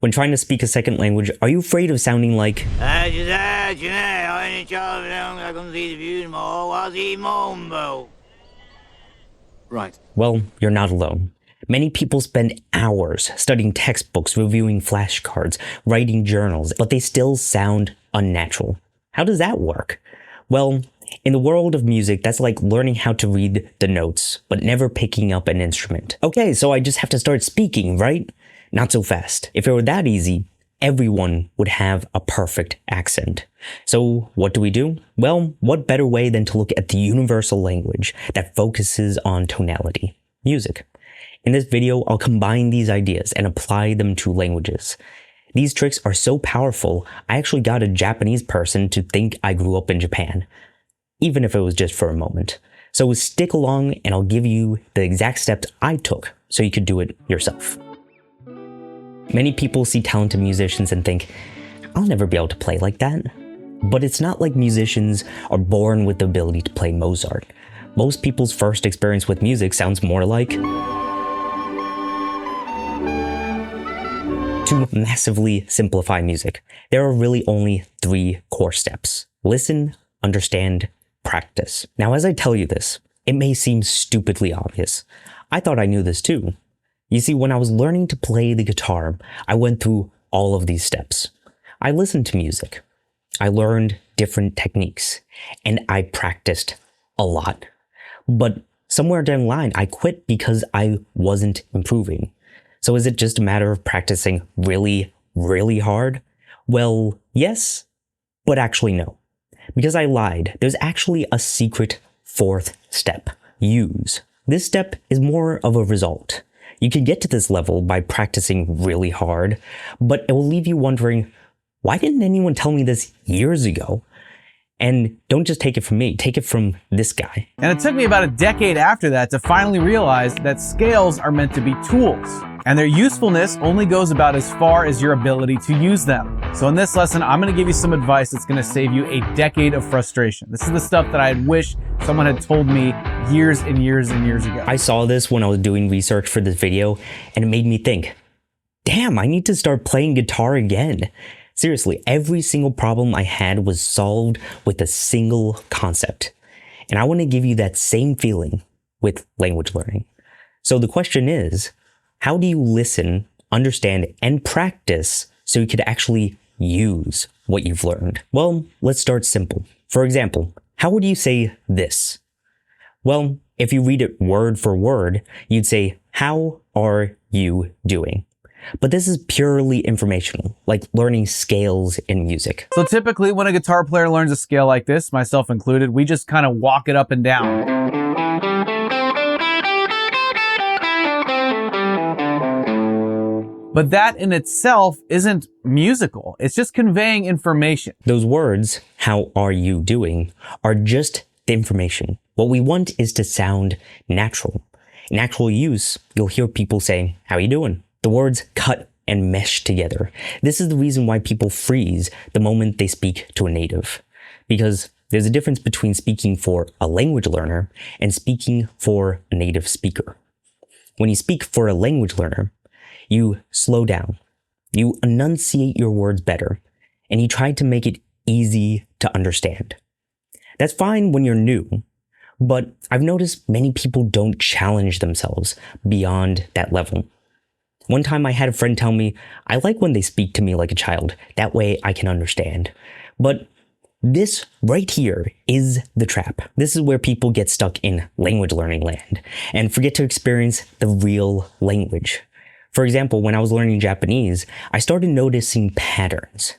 When trying to speak a second language, are you afraid of sounding like... Right. Well, you're not alone. Many people spend hours studying textbooks, reviewing flashcards, writing journals, but they still sound unnatural. How does that work? Well, in the world of music, that's like learning how to read the notes, but never picking up an instrument. Okay, so I just have to start speaking, right? Not so fast. If it were that easy, everyone would have a perfect accent. So what do? Well, what better way than to look at the universal language that focuses on tonality? Music. In this video, I'll combine these ideas and apply them to languages. These tricks are so powerful, I actually got a Japanese person to think I grew up in Japan, even if it was just for a moment. So stick along and I'll give you the exact steps I took so you could do it yourself. Many people see talented musicians and think, I'll never be able to play like that. But it's not like musicians are born with the ability to play Mozart. Most people's first experience with music sounds more like... To massively simplify music, there are really only 3 core steps. Listen, understand, practice. Now, as I tell you this, it may seem stupidly obvious. I thought I knew this too. You see, when I was learning to play the guitar, I went through all of these steps. I listened to music. I learned different techniques, and I practiced a lot. But somewhere down the line, I quit because I wasn't improving. So is it just a matter of practicing really, really hard? Well, yes, but actually no. Because I lied, there's actually a secret 4th step. Use. This step is more of a result. You can get to this level by practicing really hard, but it will leave you wondering, why didn't anyone tell me this years ago? And don't just take it from me, take it from this guy. And it took me about a decade after that to finally realize that scales are meant to be tools, and their usefulness only goes about as far as your ability to use them. So in this lesson, I'm gonna give you some advice that's gonna save you a decade of frustration. This is the stuff that I wish someone had told me years and years and years ago. I saw this when I was doing research for this video, and it made me think, damn, I need to start playing guitar again. Seriously, every single problem I had was solved with a single concept. And I want to give you that same feeling with language learning. So the question is, how do you listen, understand, and practice so you could actually use what you've learned? Well, let's start simple. For example, how would you say this? Well, if you read it word for word, you'd say, how are you doing? But this is purely informational, like learning scales in music. So typically when a guitar player learns a scale like this, myself included, we just kind of walk it up and down. But that in itself isn't musical. It's just conveying information. Those words, how are you doing, are just the information. What we want is to sound natural. In actual use, you'll hear people saying, how are you doing? The words cut and mesh together. This is the reason why people freeze the moment they speak to a native. Because there's a difference between speaking for a language learner and speaking for a native speaker. When you speak for a language learner, you slow down, you enunciate your words better, and you try to make it easy to understand. That's fine when you're new, but I've noticed many people don't challenge themselves beyond that level. One time I had a friend tell me, I like when they speak to me like a child, that way I can understand. But this right here is the trap. This is where people get stuck in language learning land and forget to experience the real language. For example, when I was learning Japanese, I started noticing patterns.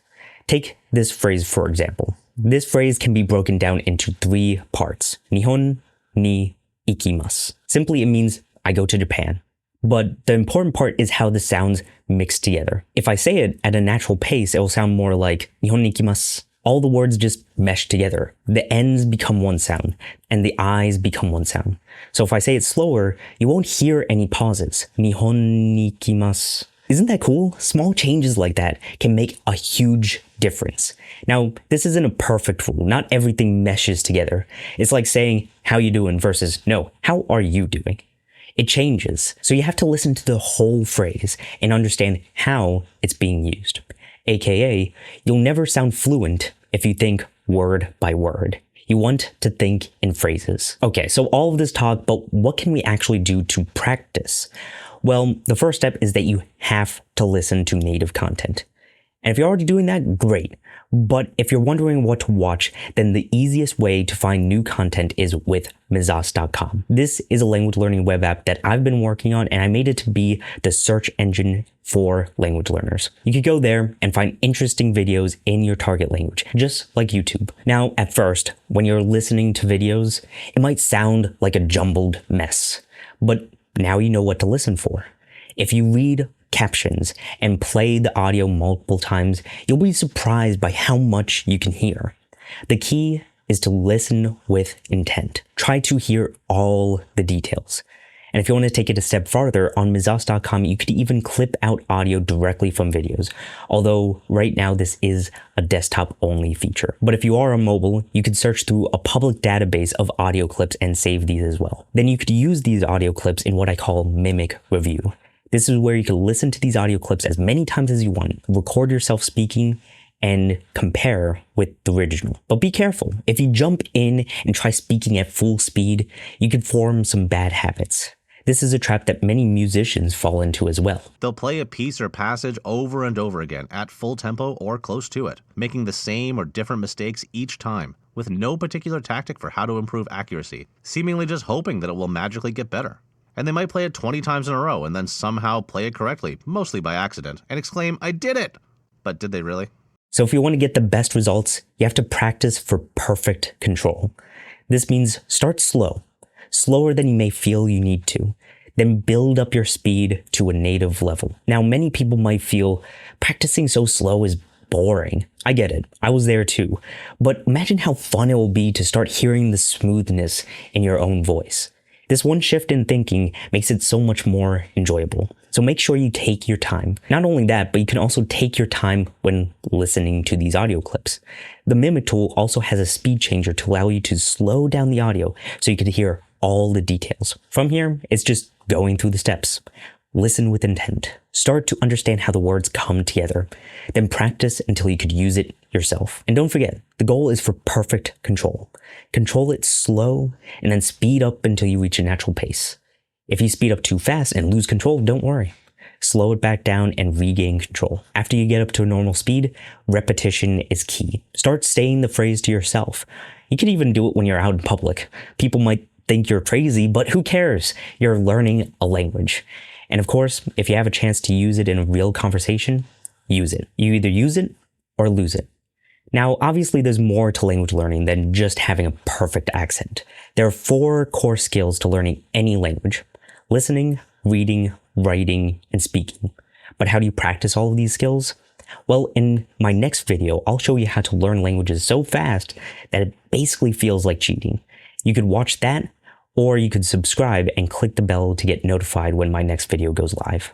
Take this phrase for example. This phrase can be broken down into 3 parts. Nihon ni ikimasu. Simply, it means I go to Japan. But the important part is how the sounds mix together. If I say it at a natural pace, it will sound more like Nihon ni ikimasu. All the words just mesh together. The N's become one sound, and the I's become one sound. So if I say it slower, you won't hear any pauses. Nihon ni ikimasu. Isn't that cool? Small changes like that can make a huge difference. Now, this isn't a perfect rule. Not everything meshes together. It's like saying, how you doing versus, no, how are you doing? It changes, so you have to listen to the whole phrase and understand how it's being used. AKA, you'll never sound fluent if you think word by word. You want to think in phrases. Okay, so all of this talk, but what can we actually do to practice? Well, the first step is that you have to listen to native content. And if you're already doing that, great. But if you're wondering what to watch, then the easiest way to find new content is with Mizas.com. This is a language learning web app that I've been working on, and I made it to be the search engine for language learners. You could go there and find interesting videos in your target language, just like YouTube. Now, at first, when you're listening to videos, it might sound like a jumbled mess, but now you know what to listen for. If you read captions and play the audio multiple times, you'll be surprised by how much you can hear. The key is to listen with intent. Try to hear all the details. And if you want to take it a step farther, on Mizas.com, you could even clip out audio directly from videos. Although right now this is a desktop-only feature. But if you are on mobile, you could search through a public database of audio clips and save these as well. Then you could use these audio clips in what I call mimic review. This is where you can listen to these audio clips as many times as you want, record yourself speaking, and compare with the original. But be careful. If you jump in and try speaking at full speed, you could form some bad habits. This is a trap that many musicians fall into as well. They'll play a piece or passage over and over again at full tempo or close to it, making the same or different mistakes each time, with no particular tactic for how to improve accuracy, seemingly just hoping that it will magically get better. And they might play it 20 times in a row and then somehow play it correctly, mostly by accident, and exclaim, "I did it!" But did they really? So if you want to get the best results, you have to practice for perfect control. This means start slow, slower than you may feel you need to, then build up your speed to a native level. Now, many people might feel practicing so slow is boring. I get it. I was there too. But imagine how fun it will be to start hearing the smoothness in your own voice. This one shift in thinking makes it so much more enjoyable. So make sure you take your time. Not only that, but you can also take your time when listening to these audio clips. The Mimic tool also has a speed changer to allow you to slow down the audio so you can hear all the details. From here, it's just going through the steps. Listen with intent. Start to understand how the words come together. Then practice until you could use it yourself. And don't forget, the goal is for perfect control. Control it slow and then speed up until you reach a natural pace. If you speed up too fast and lose control, don't worry. Slow it back down and regain control. After you get up to a normal speed, repetition is key. Start saying the phrase to yourself. You can even do it when you're out in public. People might think you're crazy, but who cares? You're learning a language. And of course, if you have a chance to use it in a real conversation, use it. You either use it or lose it. Now, obviously, there's more to language learning than just having a perfect accent. There are 4 core skills to learning any language: listening, reading, writing, and speaking. But how do you practice all of these skills? Well, in my next video, I'll show you how to learn languages so fast that it basically feels like cheating. You could watch that, or you could subscribe and click the bell to get notified when my next video goes live.